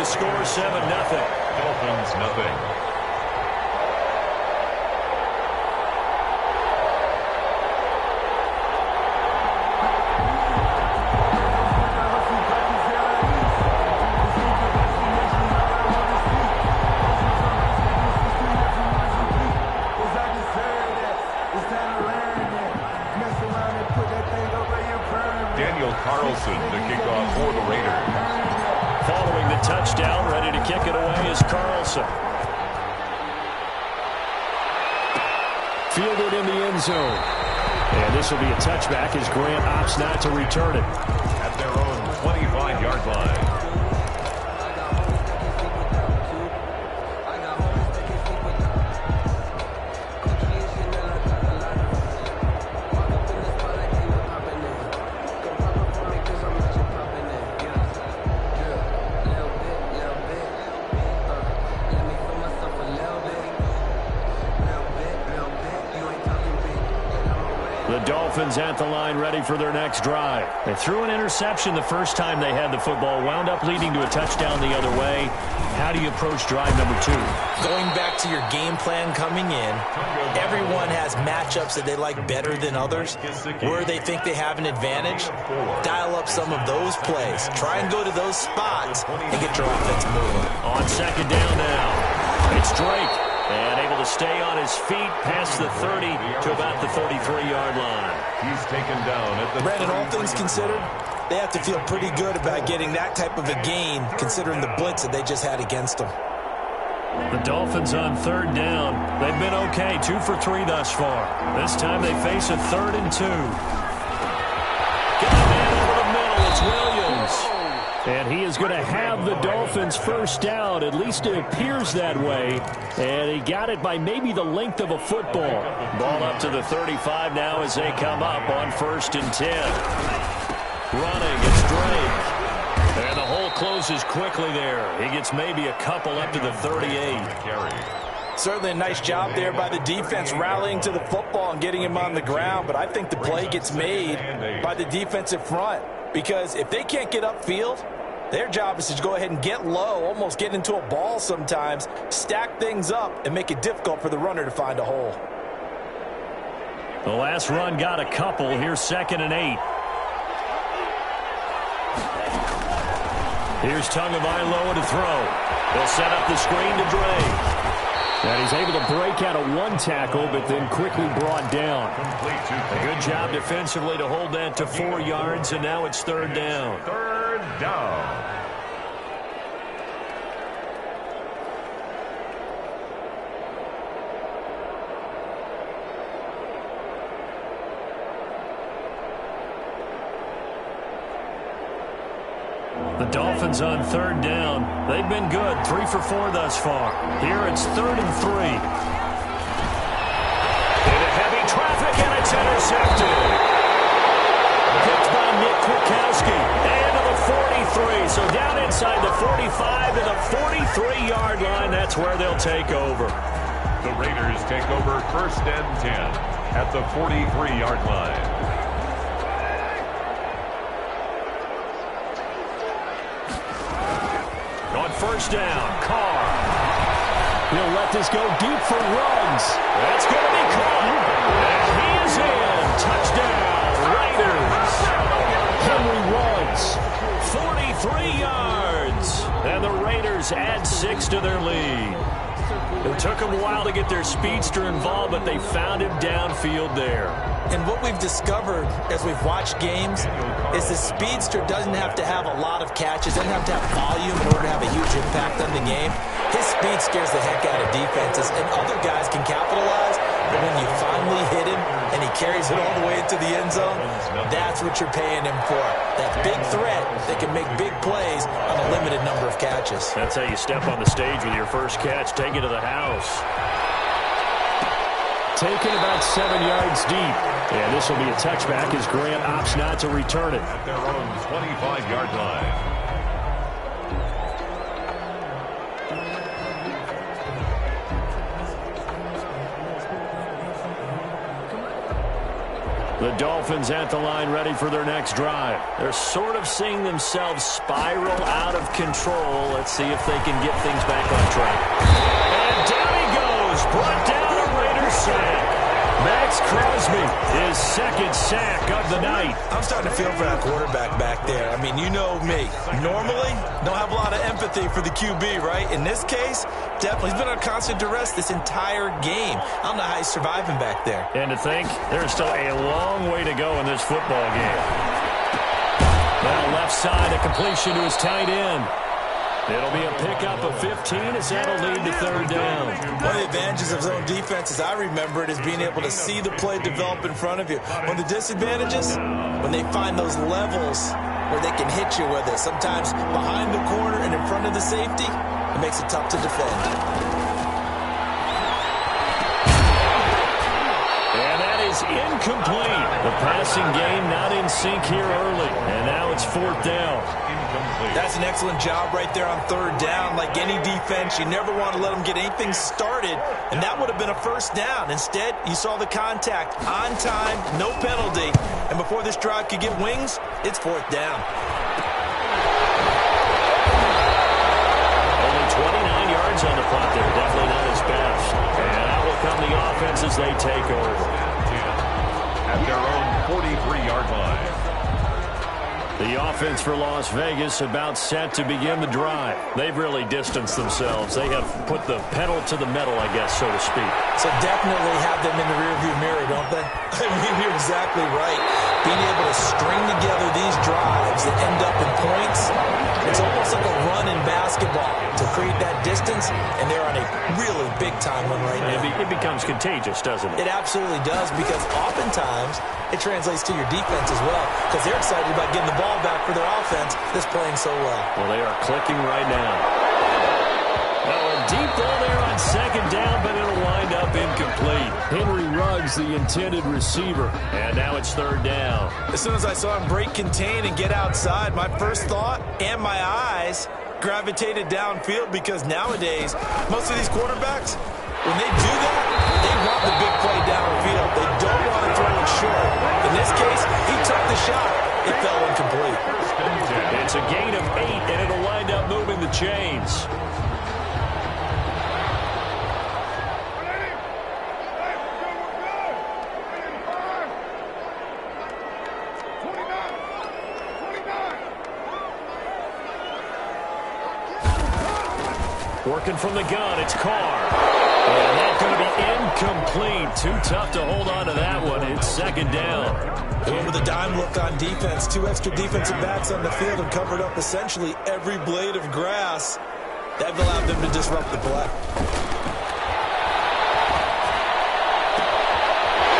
the score 7-0. Dolphins nothing. The kickoff for the Raiders. Following the touchdown, ready to kick it away is Carlson. Fielded in the end zone. And this will be a touchback as Grant opts not to return it. At their own 25-yard line. Dolphins at the line ready for their next drive. They threw an interception the first time they had the football, wound up leading to a touchdown the other way. How do you approach drive number 2? Going back to your game plan coming in, everyone has matchups that they like better than others. Where they think they have an advantage, dial up some of those plays. Try and go to those spots and get your offense moving. On second down now, it's Drake. And able to stay on his feet past the 30 to about the 33-yard line. He's taken down at the Brandon, all things considered, they have to feel pretty good about getting that type of a gain, considering the blitz that they just had against them. The Dolphins on third down. They've been okay, 2 for 3 thus far. This time they face a 3rd and 2. Get the man over the middle. It's Williams. And he is going to have the Dolphins first down. At least it appears that way. And he got it by maybe the length of a football. Ball up to the 35 now as they come up on 1st and 10. Running, it's Drake. And the hole closes quickly there. He gets maybe a couple up to the 38. Certainly a nice job there by the defense rallying to the football and getting him on the ground. But I think the play gets made by the defensive front. Because if they can't get upfield, their job is to go ahead and get low, almost get into a ball sometimes, stack things up, and make it difficult for the runner to find a hole. The last run got a couple. Here's 2nd and 8. Here's Dalaylo to throw. They'll set up the screen to Drake. And he's able to break out of one tackle, but then quickly brought down. A good job defensively to hold that to 4 yards, and now it's 3rd down. 3rd down. The Dolphins on 3rd down. They've been good, 3 for 4 thus far. Here it's 3rd and 3. Into heavy traffic, and it's intercepted. Picked by Nick Kwiatkowski. And to the 43. So down inside the 45 to the 43-yard line. That's where they'll take over. The Raiders take over 1st and 10 at the 43-yard line. On 1st down, Carr. He'll let this go deep for runs. That's going to be caught. And he is in. Touchdown, Raiders. Henry runs 43 yards. And the Raiders add 6 to their lead. It took them a while to get their speedster involved, but they found him downfield there. And what we've discovered as we've watched games is the speedster doesn't have to have a lot of catches, doesn't have to have volume in order to have a huge impact on the game. His speed scares the heck out of defenses, and other guys can capitalize, but when you finally hit him and he carries it all the way into the end zone, that's what you're paying him for. That big threat that can make big plays on a limited number of catches. That's how you step on the stage with your first catch. Take it to the house. Taken about 7 yards deep. And this will be a touchback as Grant opts not to return it. At their own 25-yard line. The Dolphins at the line ready for their next drive. They're sort of seeing themselves spiral out of control. Let's see if they can get things back on track. And down he goes. Brought down a Raiders sack. Max Crosby, his second sack of the night. I'm starting to feel for that quarterback back there. I mean, you know me. Normally, don't have a lot of empathy for the QB, right? In this case, definitely. He's been on constant duress this entire game. I don't know how he's surviving back there. And to think, there's still a long way to go in this football game. Now left side, a completion to his tight end. It'll be a pickup of 15 as that'll lead to third down. One of the advantages of zone defense, as I remember it, is being able to see the play develop in front of you. One of the disadvantages, when they find those levels where they can hit you with it, sometimes behind the corner and in front of the safety, it makes it tough to defend. And that is incomplete. The passing game not in sync here early. And now it's fourth down. That's an excellent job right there on third down. Like any defense, you never want to let them get anything started, and that would have been a first down. Instead, you saw the contact on time, no penalty, and before this drive could get wings, it's fourth down. Only 29 yards on the clock there. Definitely not his best. And out will come the offense as they take over. At their own 43-yard line. The offense for Las Vegas about set to begin the drive. They've really distanced themselves. They have put the pedal to the metal, I guess, so to speak. So definitely have them in the rearview mirror, don't they? I mean, you're exactly right. Being able to string together these drives that end up in points, it's almost like a run in basketball to create that distance, and they're on a really big-time one right now. It becomes contagious, doesn't it? It absolutely does, because oftentimes it translates to your defense as well, because they're excited about getting the ball back for their offense that's playing so well. Well, they are clicking right now. Now a deep ball there on second down, but it'll wind up incomplete. Henry Ruggs, the intended receiver, and now it's third down. As soon as I saw him break contain and get outside, my first thought and my eyes gravitated downfield, because nowadays, most of these quarterbacks, when they do that, they want the big play downfield. They don't want to throw it short. In this case, he took the shot. It fell incomplete. It's a gain of 8, and it'll wind up moving the chains. Working from the gun, it's Carr. And that's going to be incomplete. Too tough to hold on to that one. It's second down. Going with a dime look on defense. 2 extra defensive backs on the field and covered up essentially every blade of grass. That allowed them to disrupt the play.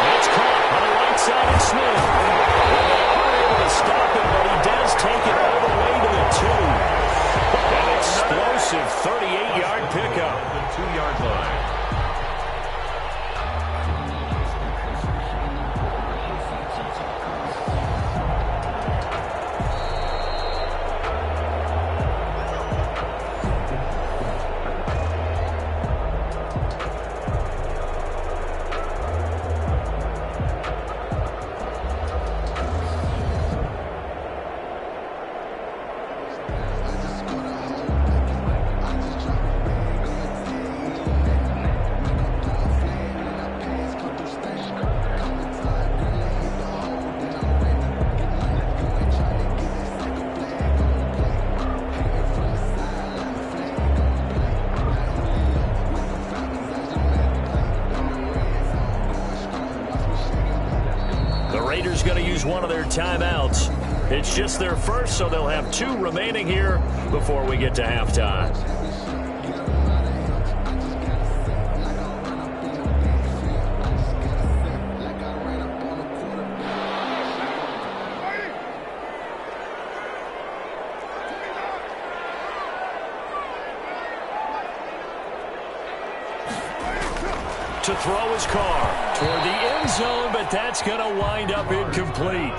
That's caught on the right side of Smith. They are able to stop him, but he does take it all the way to the 2. An explosive 38-yard pickup. The 2-yard line. Going to use one of their timeouts. It's just their first, so they'll have 2 remaining here before we get to halftime. to throw his car toward the end zone, but that's going to wind up incomplete.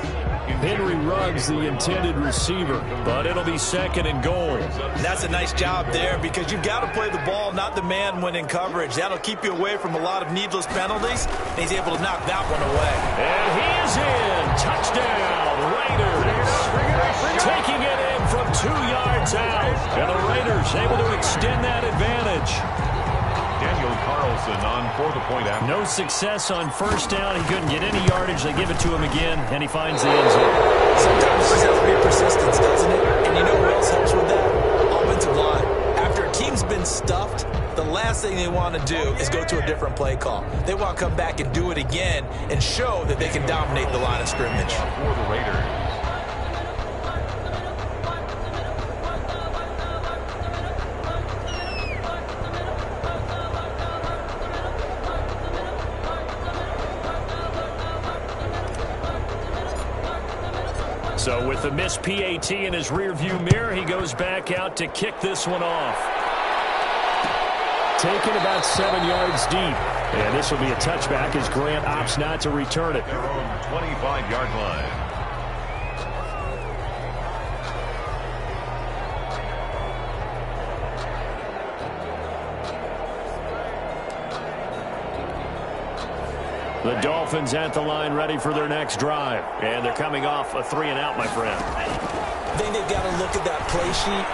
Henry Ruggs, the intended receiver, but it'll be second and goal. That's a nice job there because you've got to play the ball, not the man when in coverage. That'll keep you away from a lot of needless penalties, and he's able to knock that one away. And he is in. Touchdown, Raiders. Taking it in from 2 yards out. And the Raiders able to extend that advantage. Daniel Carlson on for the point after. No success on first down. He couldn't get any yardage. They give it to him again, and he finds the end zone. Sometimes it just has to be persistence, doesn't it? And you know who else helps with that? Offensive line. After a team's been stuffed, the last thing they want to do is go to a different play call. They want to come back and do it again and show that they can dominate the line of scrimmage. For the Raiders. So with the missed PAT in his rearview mirror, he goes back out to kick this one off. Taken about 7 yards deep. And this will be a touchback as Grant opts not to return it. Their own 25-yard line. The Dolphins at the line ready for their next drive. And they're coming off a 3-and-out, my friend. I think they've got to look at that play sheet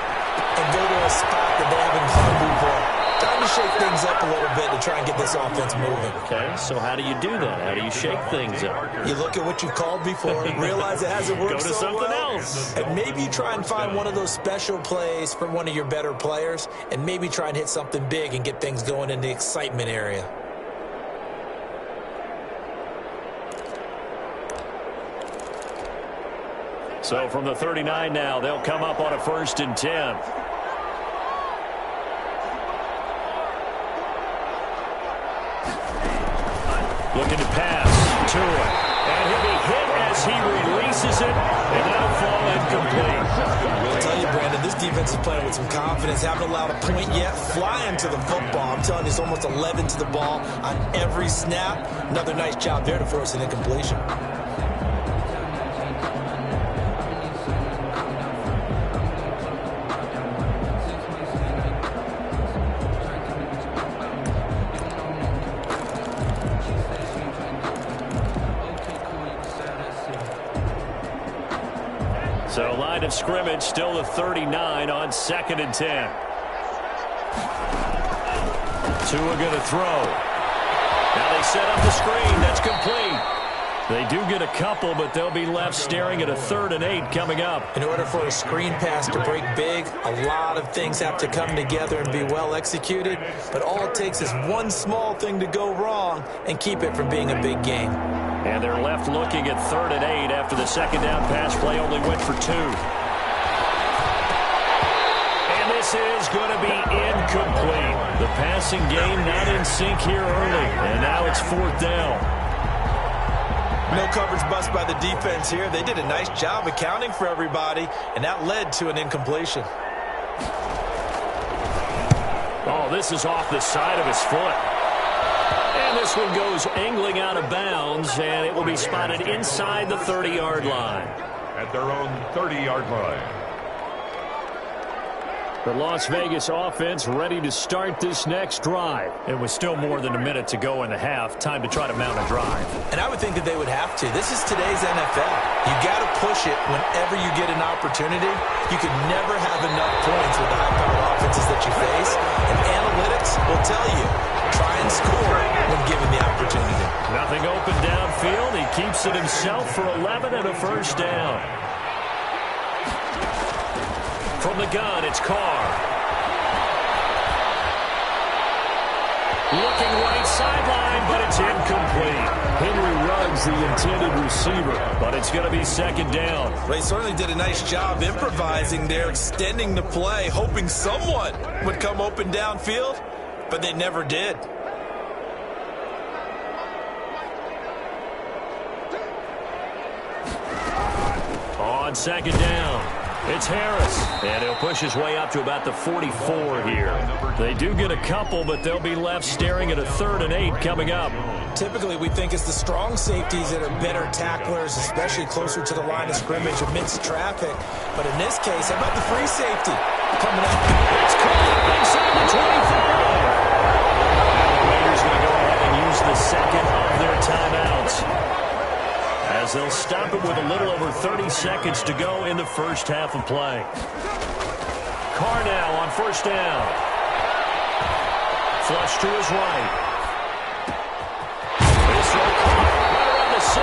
and go to a spot that they haven't gone before. Time to shake things up a little bit to try and get this offense moving. Okay, so how do you do that? How do you shake things up? You look at what you called before, realize it hasn't worked Go to so something well, else. and maybe you try and find one of those special plays from one of your better players, and maybe try and hit something big and get things going in the excitement area. So from the 39 now, they'll come up on a 1st and 10. Looking to pass to it. And he'll be hit as he releases it, and that'll fall incomplete. I'll tell you, Brandon, this defense is playing with some confidence. Haven't allowed a point yet. Flying to the football. I'm telling you, it's almost 11 to the ball on every snap. Another nice job there to force an incompletion. So line of scrimmage still the 39 on 2nd and 10. Tua going to throw. Now they set up the screen. That's complete. They do get a couple, but they'll be left staring at a 3rd and 8 coming up. In order for a screen pass to break big, a lot of things have to come together and be well executed. But all it takes is one small thing to go wrong and keep it from being a big game. And they're left looking at 3rd and 8 after the 2nd down pass play only went for 2. And this is going to be incomplete. The passing game not in sync here early. And now it's 4th down. No coverage bust by the defense here. They did a nice job accounting for everybody, and that led to an incompletion. Oh, this is off the side of his foot. And this one goes angling out of bounds, and it will be spotted inside the 30-yard line. At their own 30-yard line. The Las Vegas offense ready to start this next drive. It was still more than a minute to go in the half. Time to try to mount a drive. And I would think that they would have to. This is today's NFL. You got to push it whenever you get an opportunity. You can never have enough points with the high-powered offenses that you face. And analytics will tell you, try and score when given the opportunity. Nothing open downfield. He keeps it himself for 11 and a 1st down. From the gun, it's Carr. Looking right sideline, but it's incomplete. Henry Ruggs, the intended receiver, but it's going to be 2nd down. They certainly did a nice job improvising there, extending the play, hoping someone would come open downfield, but they never did. On 2nd down. It's Harris, and he'll push his way up to about the 44 here. They do get a couple, but they'll be left staring at a 3rd and 8 coming up. Typically, we think it's the strong safeties that are better tacklers, especially closer to the line of scrimmage amidst traffic. But in this case, how about the free safety coming up? It's caught inside the 25. And the Raiders going to go ahead and use the second of their timeouts, as they'll stop it with a little over 30 seconds to go in the first half of play. Carr now on first down. Flush to his right. This throw caught right around the 6.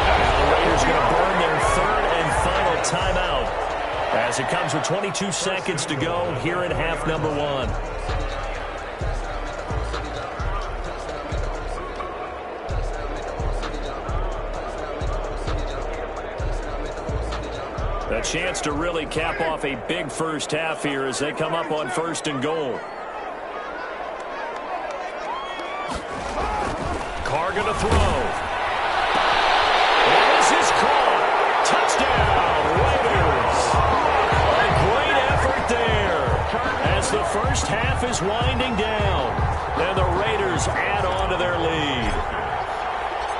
Now the Raiders going to burn their 3rd and final timeout, as it comes with 22 seconds to go here in half number 1. A chance to really cap off a big first half here as they come up on 1st and goal. Carr going to throw. And this is caught. Touchdown, Raiders. A great effort there as the first half is winding down, and the Raiders add on to their lead.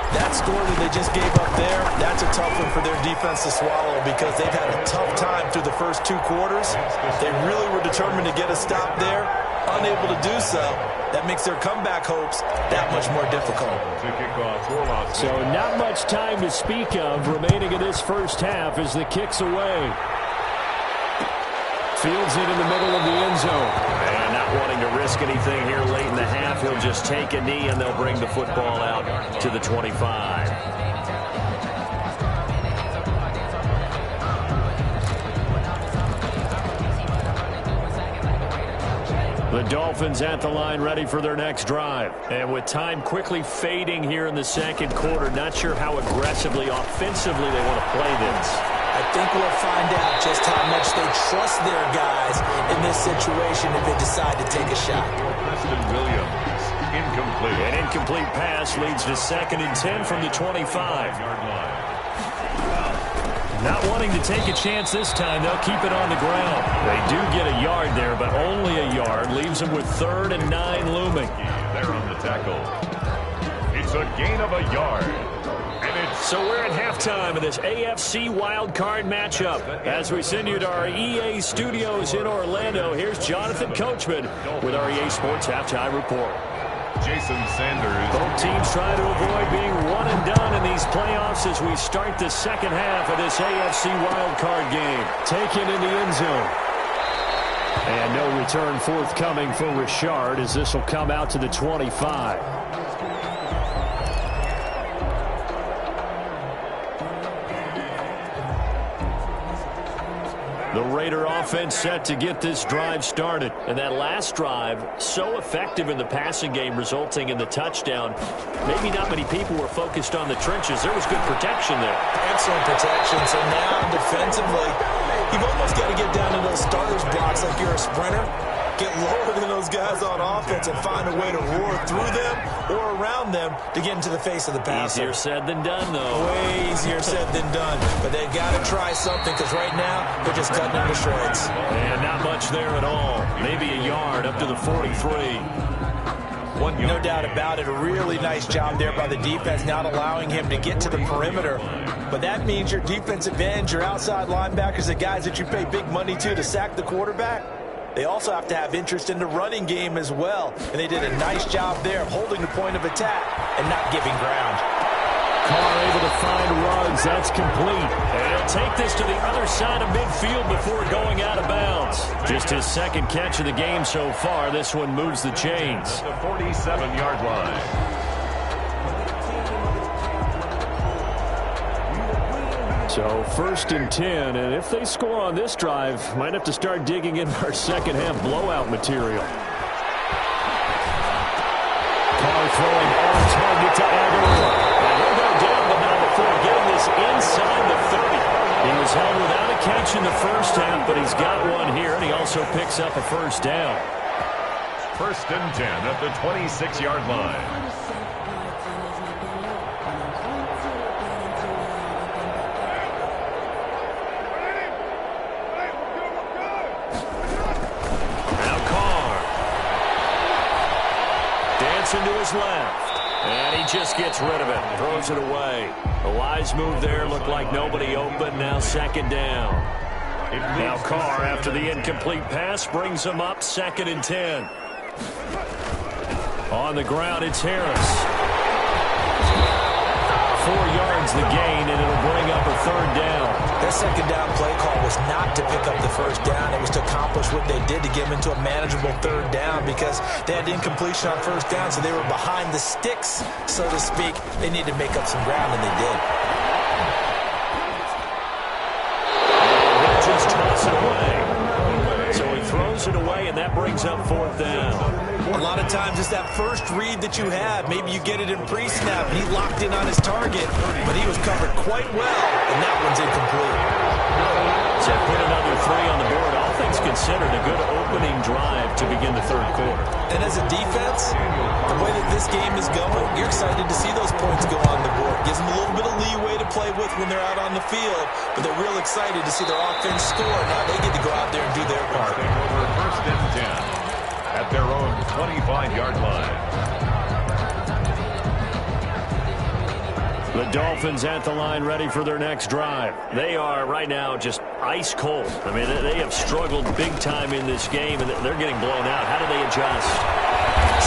That score that they just gave up there, that's a tough one for their defense to swallow, because they've had a tough time through the first 2 quarters. They really were determined to get a stop there, unable to do so. That makes their comeback hopes that much more difficult. So not much time to speak of remaining in this first half as the kick's away. Fields it in the middle of the end zone. And not wanting to risk anything here late in the half, he'll just take a knee and they'll bring the football out to the 25. The Dolphins at the line, ready for their next drive. And with time quickly fading here in the second quarter, not sure how aggressively, offensively they want to play this. I think we'll find out just how much they trust their guys in this situation if they decide to take a shot. Preston Williams, incomplete. An incomplete pass leads to 2nd and 10 from the 25. Not wanting to take a chance this time, they'll keep it on the ground. They do get a yard there, but only a yard. Leaves them with 3rd and 9 looming. There on the tackle. It's a gain of a yard. So we're at halftime of this AFC wildcard matchup. As we send you to our EA studios in Orlando, here's Jonathan Coachman with our EA Sports Halftime Report. Jason Sanders. Both teams trying to avoid being one and done in these playoffs as we start the second half of this AFC wildcard game. Taken in the end zone. And no return forthcoming for Richard as this will come out to the 25. The Raider offense set to get this drive started. And that last drive, so effective in the passing game, resulting in the touchdown. Maybe not many people were focused on the trenches. There was good protection there. Excellent protection. So now, defensively, you've almost got to get down to those starters blocks like you're a sprinter. Get lower than those guys on offense and find a way to roar through them or around them to get into the face of the passer. Easier said than done, though. Way easier said than done. But they've got to try something, because right now they're just cutting them to shreds. And not much there at all. Maybe a yard up to the 43. No doubt about it. A really nice job there by the defense, not allowing him to get to the perimeter. But that means your defensive ends, your outside linebackers, the guys that you pay big money to sack the quarterback, they also have to have interest in the running game as well. And they did a nice job there of holding the point of attack and not giving ground. Carr able to find Ruggs. That's complete. And he'll take this to the other side of midfield before going out of bounds. Just his 2nd catch of the game so far. This one moves the chains. The 47-yard line. So 1st and 10, and if they score on this drive, might have to start digging into our second half blowout material. Carr throwing on target to Aguilar. And he'll go down, but not before getting this inside the 30. He was held without a catch in the first half, but he's got one here, and he also picks up a first down. 1st and 10 at the 26-yard line. his left. And he just gets rid of it, throws it away. A wise move there, looked like nobody open, now second down. Now Carr, after the incomplete pass, brings him up 2nd and 10. On the ground, it's Harris. 4 yards the gain, and it'll bring up a 3rd down. Their second down play call was not to pick up the first down. It was to accomplish what they did to get them into a manageable 3rd down because they had incompletion on first down, so they were behind the sticks, so to speak. They needed to make up some ground, and they did. And he'll just toss it away. So he throws it away, and that brings up 4th down. A lot of times it's that first read that you have. Maybe you get it in pre-snap, and he locked in on his target, but he was covered quite well, and that one's incomplete. So put another 3 on the board. All things considered, a good opening drive to begin the 3rd quarter. And as a defense, the way that this game is going, you're excited to see those points go on the board. Gives them a little bit of leeway to play with when they're out on the field, but they're real excited to see their offense score. Now they get to go out there and do their part. Over 1st and 10. At their own 25-yard line. The Dolphins at the line ready for their next drive. They are right now just ice cold. I mean, they have struggled big time in this game, and they're getting blown out. How do they adjust?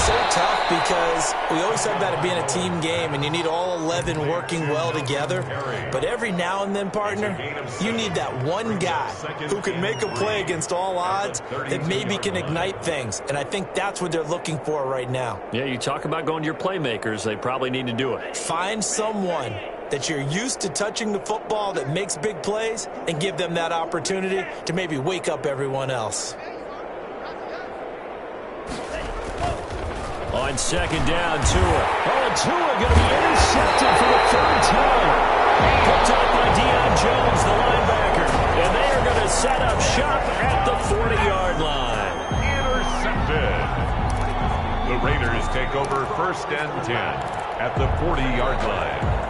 So tough because we always talk about it being a team game, and you need all 11 working well together. But every now and then, partner, you need that one guy who can make a play against all odds that maybe can ignite things. And I think that's what they're looking for right now. Yeah, you talk about going to your playmakers. They probably need to do it. Find someone that you're used to touching the football that makes big plays and give them that opportunity to maybe wake up everyone else. On 2nd down, Tua. Oh, and Tua going to be intercepted for the 3rd time. Picked up by Deion Jones, the linebacker. And they are going to set up shop at the 40-yard line. Intercepted. The Raiders take over 1st and 10 at the 40-yard line.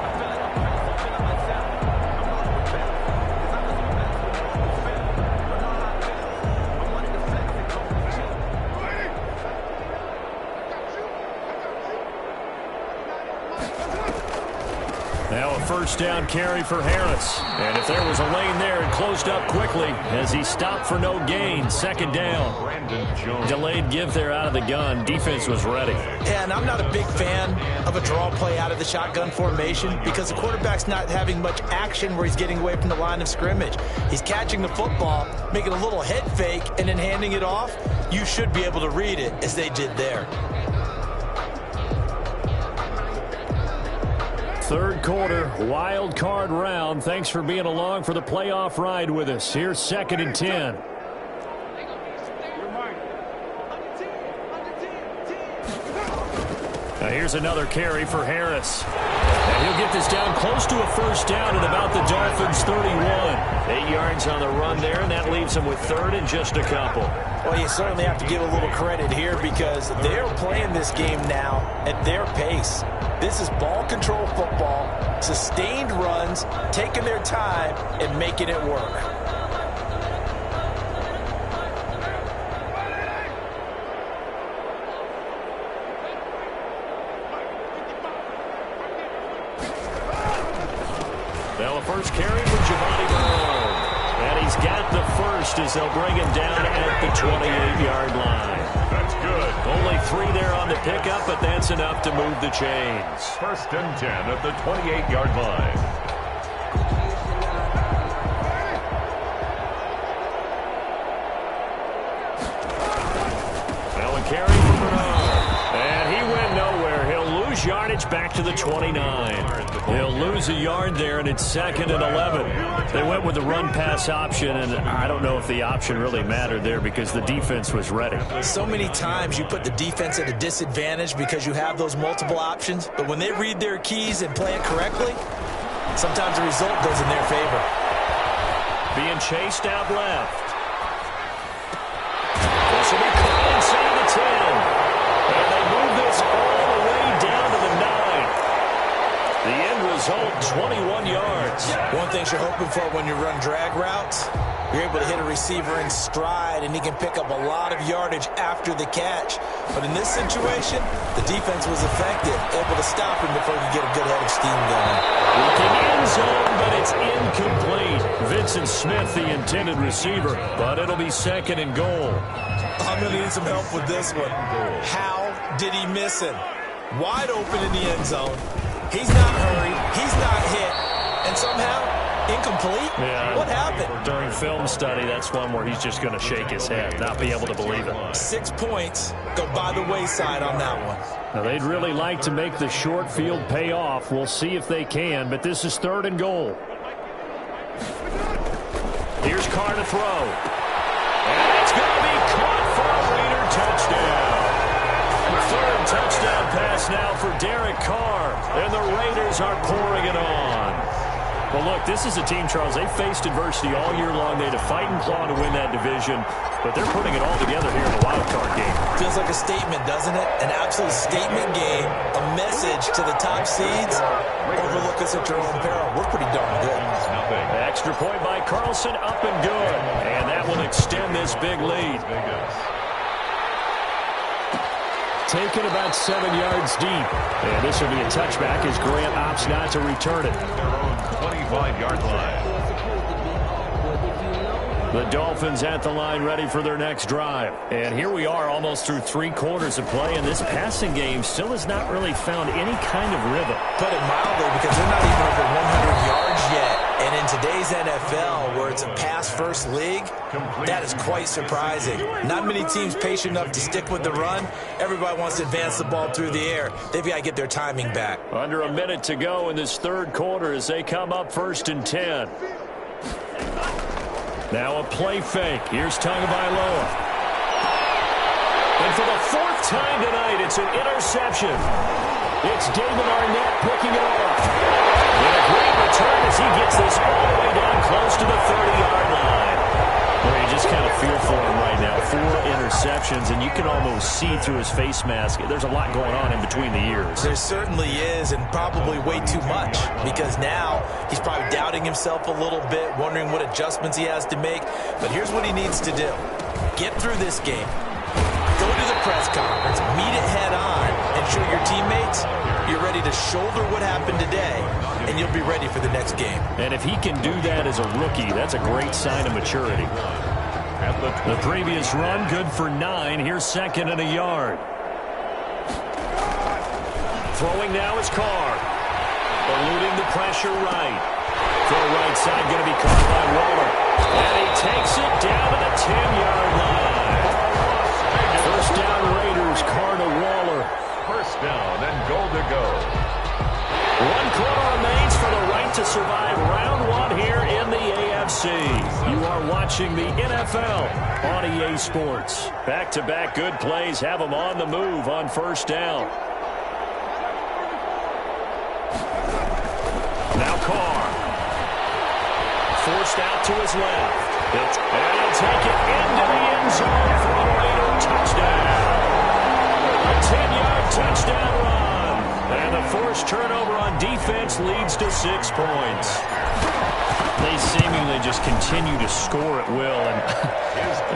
Now a 1st down carry for Harris. And if there was a lane there, it closed up quickly as he stopped for no gain. 2nd down. Delayed give there out of the gun. Defense was ready. Yeah, and I'm not a big fan of a draw play out of the shotgun formation because the quarterback's not having much action where he's getting away from the line of scrimmage. He's catching the football, making a little head fake, and then handing it off. You should be able to read it as they did there. 3rd quarter, wild card round. Thanks for being along for the playoff ride with us. Here's 2nd and 10. Now here's another carry for Harris. And he'll get this down close to a 1st down at about the Dolphins' 31. 8 yards on the run there, and that leaves them with 3rd and just a couple. Well, you certainly have to give a little credit here because they're playing this game now at their pace. This is ball control football, sustained runs, taking their time, and making it work. Now a first carry for Giovanni Bernard. And he's got the 1st as they'll bring him down at the 28-yard line. That's good. Only 3 there on the pickup, but that's enough to move the chains. 1st and 10 at the 28-yard line. Now a carry for Bernard. And he went nowhere. He'll lose yardage back to the 29. He'll lose a yard there, and it's 2nd and 11. They went with the run-pass option, and I don't know if the option really mattered there because the defense was ready. So many times you put the defense at a disadvantage because you have those multiple options, but when they read their keys and play it correctly, sometimes the result goes in their favor. Being chased out left. This will be caught inside the 10. And they move this all the way down to the 9. The end result, 21 yards. One things you're hoping for when you run drag routes. You're able to hit a receiver in stride, and he can pick up a lot of yardage after the catch. But in this situation, the defense was effective, able to stop him before he could get a good head of steam going. Looking end zone, but it's incomplete. Vincent Smith, the intended receiver, but it'll be 2nd and goal. I'm going to need some help with this one. How did he miss him? Wide open in the end zone. He's not hurried. He's not hit. And somehow, incomplete? Yeah. What happened? During film study, that's one where he's just going to shake his head, not be able to believe it. 6 points go by the wayside on that one. Now, they'd really like to make the short field pay off. We'll see if they can, but this is 3rd and goal. Here's Carr to throw. And it's going to be caught for a Raider touchdown. 3rd touchdown pass now for Derek Carr, and the Raiders are pouring it on. Well, look, this is a team, Charles, they faced adversity all year long. They had to fight and claw to win that division, but they're putting it all together here in the wild card game. Feels like a statement, doesn't it? An absolute statement game, a message to the top seeds. Overlook us at your own peril. We're pretty darn good. Extra point by Carlson, up and good, and that will extend this big lead. Taken about 7 yards deep. And this will be a touchback as Grant opts not to return it. Their own 25-yard line. The Dolphins at the line ready for their next drive. And here we are almost through 3 quarters of play, and this passing game still has not really found any kind of rhythm. Put it mildly, because they're not even over 100 yards yet. And in today's NFL, where it's a pass-first league, that is quite surprising. Not many teams patient enough to stick with the run. Everybody wants to advance the ball through the air. They've got to get their timing back. Under a minute to go in this 3rd quarter as they come up 1st and 10. Now a play fake. Here's Tagovailoa. And for the 4th time tonight, it's an interception. It's David Arnett picking it off. And a great return as he gets this all the way down close to the 30-yard line. Well, you just kind of feel for him right now. 4 interceptions, and you can almost see through his face mask. There's a lot going on in between the ears. There certainly is, and probably way too much, because now he's probably doubting himself a little bit, wondering what adjustments he has to make. But here's what he needs to do. Get through this game. Go to the press conference, meet it head on, and show your teammates you're ready to shoulder what happened today, and you'll be ready for the next game. And if he can do that as a rookie, that's a great sign of maturity. The previous run, good for 9. Here's 2nd and a yard. Throwing now is Carr. Eluding the pressure right. Throw right side, going to be caught by Waller. And he takes it down to the 10-yard line. 1st down Raiders, Carr to Waller. 1st down and goal to go. 1 quarter remains for the right to survive round 1 here in the AFC. You are watching the NFL on EA Sports. Back-to-back good plays have them on the move on 1st down. Now Carr. Forced out to his left. And he'll take it into the end zone for a Raider touchdown. A 10-yard touchdown run. And the forced turnover on defense leads to 6 points. They seemingly just continue to score at will. And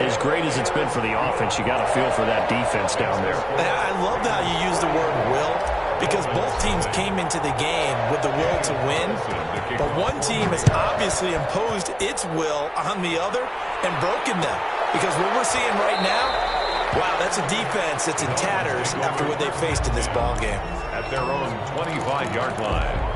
as great as it's been for the offense, you got to feel for that defense down there. I love how you use the word will, because both teams came into the game with the will to win. But one team has obviously imposed its will on the other and broken them. Because what we're seeing right now, wow, that's a defense that's in tatters after what they faced in this ball game. At their own 25-yard line.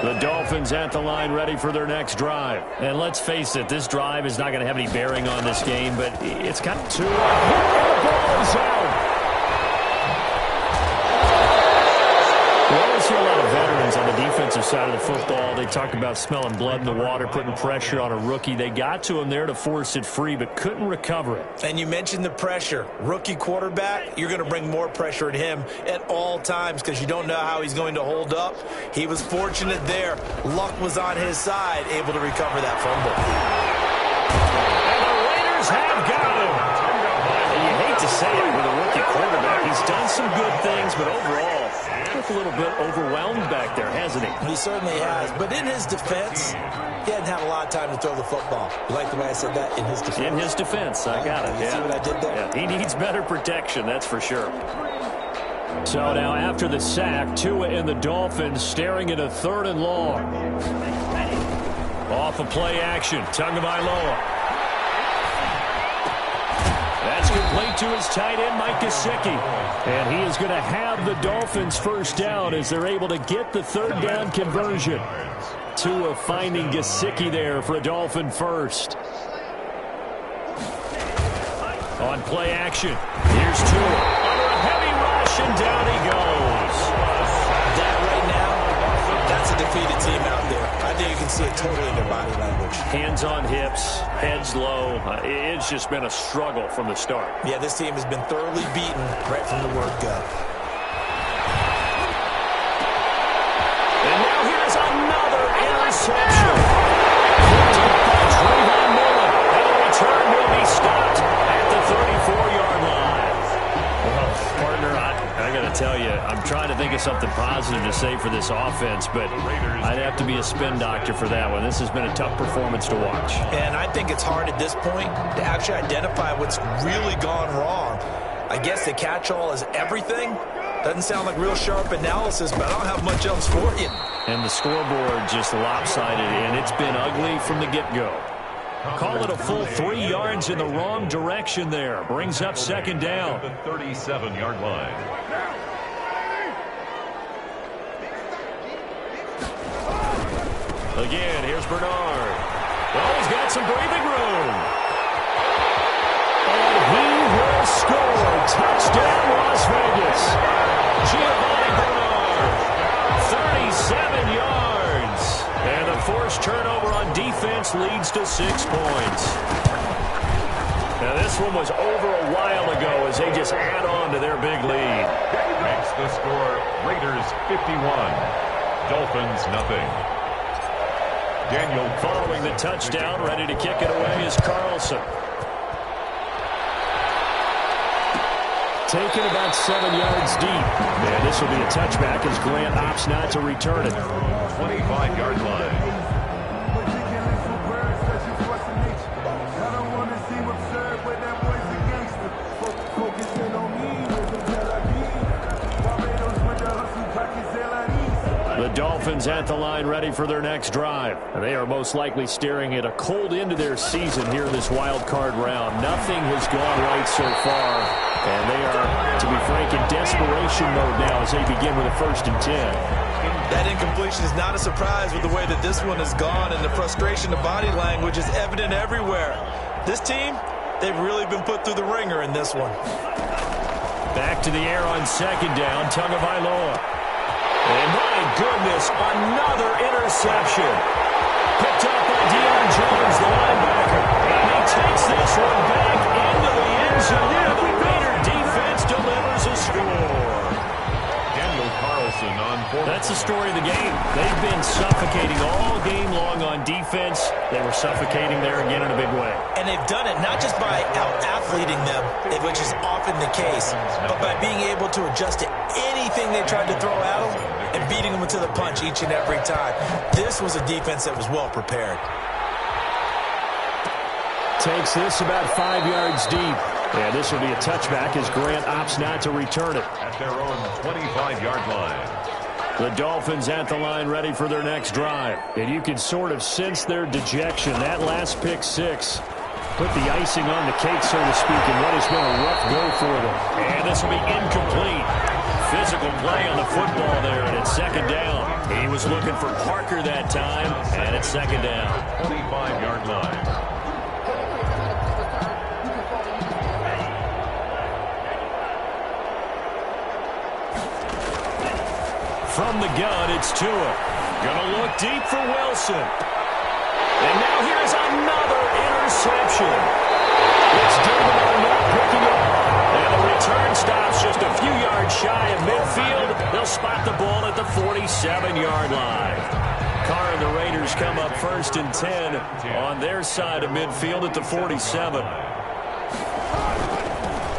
The Dolphins at the line ready for their next drive. And let's face it, this drive is not going to have any bearing on this game, but it's got to. The ball is out. Well, I see a lot of veterans on the defensive side of the football. They talk about smelling blood in the water, putting pressure on a rookie. They got to him there to force it free, but couldn't recover it. And you mentioned the pressure. Rookie quarterback, you're going to bring more pressure at him at all times because you don't know how he's going to hold up. He was fortunate there. Luck was on his side, able to recover that fumble. And the Raiders have got him. And you hate to say it with a rookie quarterback. He's done some good things, but overall, looked a little bit overwhelmed back there, hasn't he? He certainly has. But in his defense, he hadn't had a lot of time to throw the football. You like the way I said that? In his defense? In his defense. I got it. You see what I did there? Yeah, he needs better protection, that's for sure. So now after the sack, Tua and the Dolphins staring at a 3rd and long. Off of play action, Tagovailoa. That's complete to his tight end, Mike Gesicki. And he is going to have the Dolphins first down as they're able to get the 3rd down conversion. Tua finding Gesicki there for a Dolphin first. On play action, here's Tua. Under a heavy rush, and down he goes. That right now, that's a defeated team out there. I think you can see it totally in their body language. Hands on hips, heads low. It's just been a struggle from the start. Yeah, this team has been thoroughly beaten right from the word go. And now here's another interception. And the return will be stopped at the 34-yard line. Well, partner, I got to tell you, I'm trying to think of something positive to say for this offense, but I'd have to be a spin doctor for that one. This has been a tough performance to watch. And I think it's hard at this point to actually identify what's really gone wrong. I guess the catch-all is everything. Doesn't sound like real sharp analysis, but I don't have much else for you. And the scoreboard just lopsided, and it's been ugly from the get-go. Call it a full 3 yards in the wrong direction there. Brings up 2nd down. The 37-yard line. Again, here's Bernard. Well, he's got some breathing room. And he will score. Touchdown, Las Vegas. Giovanni Bernard, 37 yards. And the forced turnover on defense leads to 6 points. Now, this one was over a while ago as they just add on to their big lead. Makes the score Raiders 51, Dolphins nothing. Daniel Following the touchdown, ready to kick it away is Carlson. Taken about 7 yards deep. And this will be a touchback as Grant opts not to return it. 25-yard line. The Dolphins at the line ready for their next drive. And they are most likely staring at a cold end to their season here in this wild card round. Nothing has gone right so far. And they are, to be frank, in desperation mode now as they begin with a 1st and 10. That incompletion is not a surprise with the way that this one has gone, and the frustration of body language is evident everywhere. This team, they've really been put through the ringer in this one. Back to the air on 2nd down, Tagovailoa. And my goodness, another interception. Picked up by Deion Jones, the linebacker. And he takes this one back into the end zone. And the Raider defense delivers a score. Daniel Carlson on 4. That's the story of the game. They've been suffocating all game long on defense. They were suffocating there again in a big way. And they've done it not just by out-athleting them, which is often the case, but by being able to adjust to anything they tried to throw at them and beating them to the punch each and every time. This was a defense that was well prepared. Takes this about 5 yards deep. And this will be a touchback as Grant opts not to return it. At their own 25-yard line. The Dolphins at the line ready for their next drive. And you can sort of sense their dejection. That last pick 6 put the icing on the cake, so to speak, in what has been a rough go for them. And this will be incomplete. Physical play on the football there, and it's 2nd down. He was looking for Parker that time, and it's 2nd down. 25-yard line. From the gun, it's Tua. Gonna look deep for Wilson. And now here's another interception. It's David Arnett picking it up. And the return stops just a few yards shy of midfield. They'll spot the ball at the 47-yard line. Carr and the Raiders come up 1st and 10 on their side of midfield at the 47.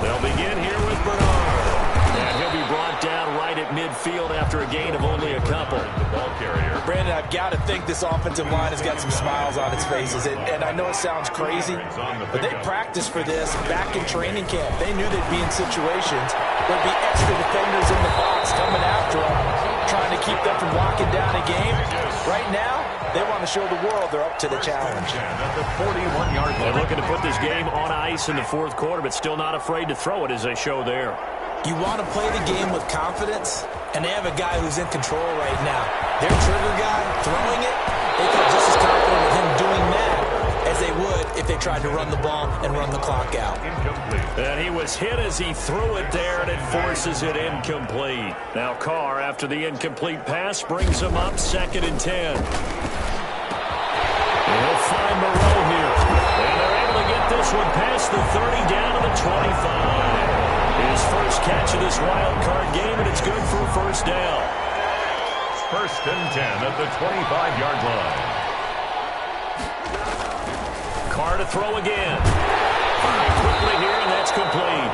They'll begin here with Bernard. And he'll be brought down right at midfield. midfield after a gain of only a couple. The ball carrier. Brandon, I've got to think this offensive line has got some smiles on its faces. And I know it sounds crazy, but they practiced for this back in training camp. They knew they'd be in situations where there'd be extra defenders in the box coming after them, trying to keep them from locking down a game. Right now, they want to show the world they're up to the challenge. At the 41-yard line. They're looking to put this game on ice in the fourth quarter, but still not afraid to throw it as they show there. You want to play the game with confidence, and they have a guy who's in control right now. Their trigger guy throwing it, they feel just as confident with him doing that as they would if they tried to run the ball and run the clock out. And he was hit as he threw it there, and it forces it incomplete. Now Carr, after the incomplete pass, brings him up 2nd and 10. And he'll find Moreau here. And they're able to get this one past the 30 down to the 25. His first catch of this wild card game, and it's good for a first down. 1st and 10 at the 25-yard line. Carr to throw again. Quickly here, and that's complete.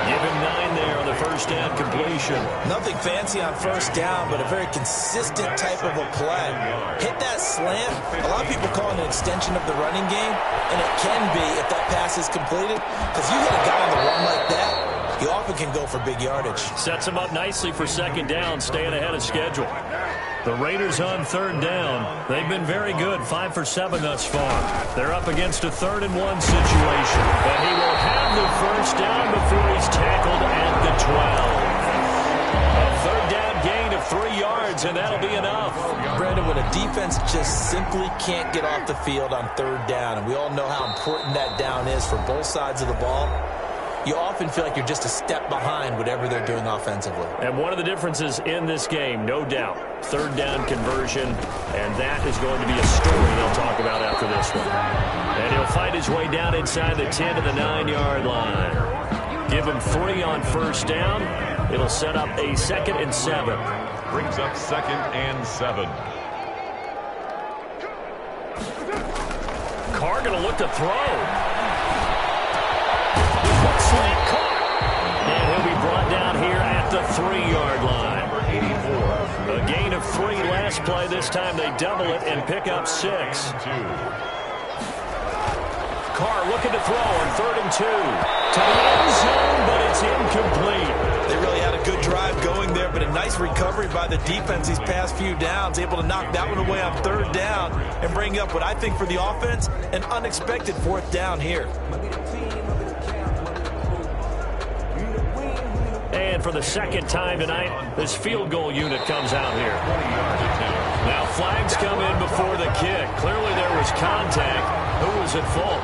Give him 9 there on the first down completion. Nothing fancy on first down, but a very consistent type of a play. Hit that slant. A lot of people call it an extension of the running game, and it can be if that pass is completed, because you hit a guy on the run like that, you often can go for big yardage. Sets him up nicely for 2nd down, staying ahead of schedule. The Raiders on 3rd down. They've been very good, 5 for 7 thus far. They're up against a 3rd and 1 situation. But he will have the first down before he's tackled at the 12. A 3rd down gain of 3 yards, and that'll be enough. Brandon, when a defense just simply can't get off the field on 3rd down, and we all know how important that down is for both sides of the ball, you often feel like you're just a step behind whatever they're doing offensively. And one of the differences in this game, no doubt, 3rd down conversion, and that is going to be a story they'll talk about after this one. And he'll fight his way down inside the 10 to the 9-yard line. Give him 3 on first down. It'll set up a 2nd and 7. Brings up 2nd and 7. Carr going to look to throw. Slant caught. And he'll be brought down here at the 3-yard line. Number 84. A gain of 3 last play. This time they double it and pick up 6. Carr looking to throw on 3rd and 2. To the end zone, but it's incomplete. They really had a good drive going there, but a nice recovery by the defense these past few downs, able to knock that one away on 3rd down and bring up what I think for the offense, an unexpected 4th down here. And for the 2nd time tonight, this field goal unit comes out here. Now flags come in before the kick. Clearly there was contact. Who was at fault?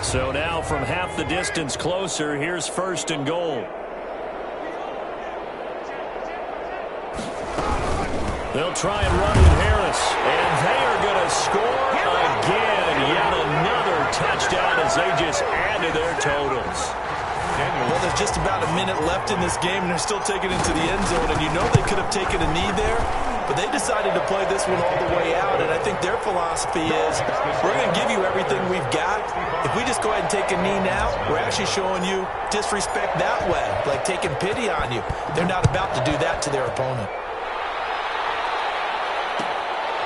So now from half the distance closer, here's 1st and goal. They'll try and run with Harris, and they are going to score again. Yet another touchdown as they just add to their totals. Well, there's just about a minute left in this game, and they're still taking it to the end zone, and you know they could have taken a knee there, but they decided to play this one all the way out, and I think their philosophy is, we're going to give you everything we've got. If we just go ahead and take a knee now, we're actually showing you disrespect that way, like taking pity on you. They're not about to do that to their opponent.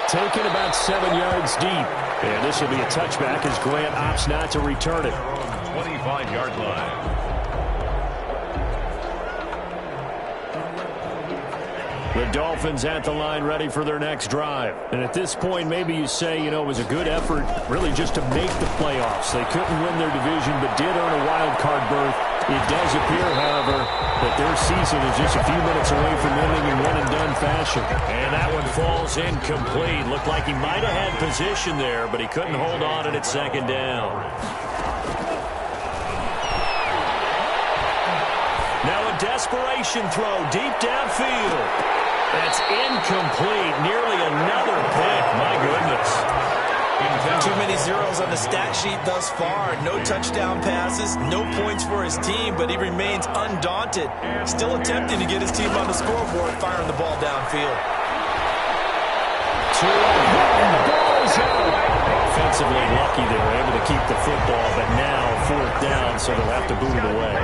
Taken about 7 yards deep. And this will be a touchback as Grant opts not to return it. 25-yard line. The Dolphins at the line ready for their next drive. And at this point, maybe you say, it was a good effort really just to make the playoffs. They couldn't win their division but did earn a wild card berth. It does appear, however, that their season is just a few minutes away from ending in one-and-done fashion. And that one falls incomplete. Looked like he might have had position there, but he couldn't hold on at 2nd down. Now a desperation throw deep downfield. That's incomplete. Nearly another pick. My goodness. Too many zeros on the stat sheet thus far. No touchdown passes, no points for his team, but he remains undaunted. Still attempting to get his team on the scoreboard, firing the ball downfield. The ball is out. defensively lucky they were able to keep the football, but now 4th down, so they'll have to boot it away.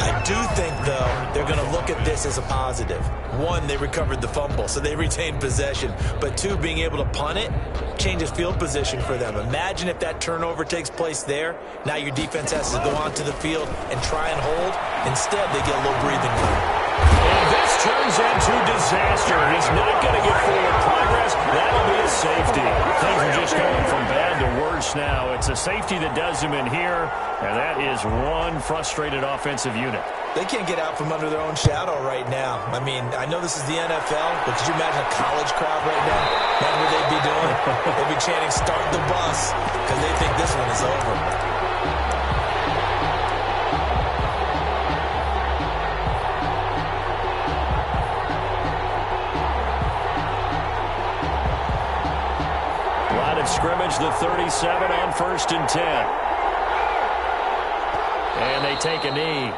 I do think, though, they're going to look at this as a positive. One, they recovered the fumble, so they retained possession. But two, being able to punt it changes field position for them. Imagine if that turnover takes place there. Now your defense has to go onto the field and try and hold. Instead, they get a little breathing room. And this turns into disaster. He's not going to get forward progress. That'll be a safety. Things are just going from bad to worse now. It's a safety that does him in here, and that is one frustrated offensive unit. They can't get out from under their own shadow right now. I mean, I know this is the NFL, but could you imagine a college crowd right now? Imagine what they'd be doing. They'd be chanting, "Start the bus," because they think this one is over. Line of scrimmage, the 37 on 1st and 10. And they take a knee.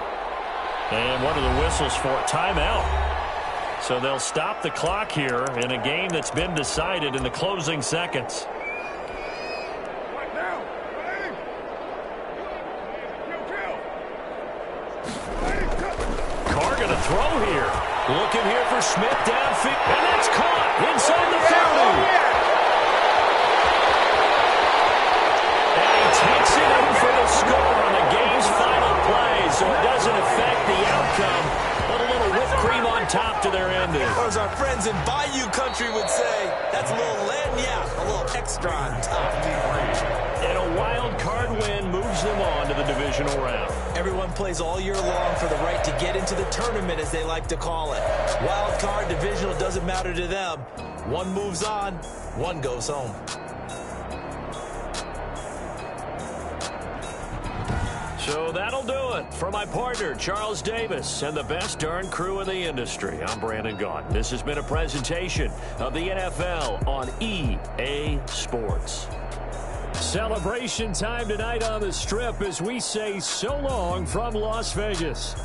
And what are the whistles for? Timeout. So they'll stop the clock here in a game that's been decided in the closing seconds. Carr going to throw here. Looking here for Smith downfield. And that's caught inside the 30. And he takes it in for the score on the game's final play, so it doesn't affect the outcome. But a little whipped cream on top to their ending. Or as our friends in Bayou Country would say, that's a little lagniappe, a little extra on top. And a wild card win moves them on to the divisional round. Everyone plays all year long for the right to get into the tournament, as they like to call it. Wild card, divisional, doesn't matter to them. One moves on, one goes home. So that'll do it for my partner, Charles Davis, and the best darn crew in the industry. I'm Brandon Gaudin. This has been a presentation of the NFL on EA Sports. Celebration time tonight on the Strip as we say so long from Las Vegas.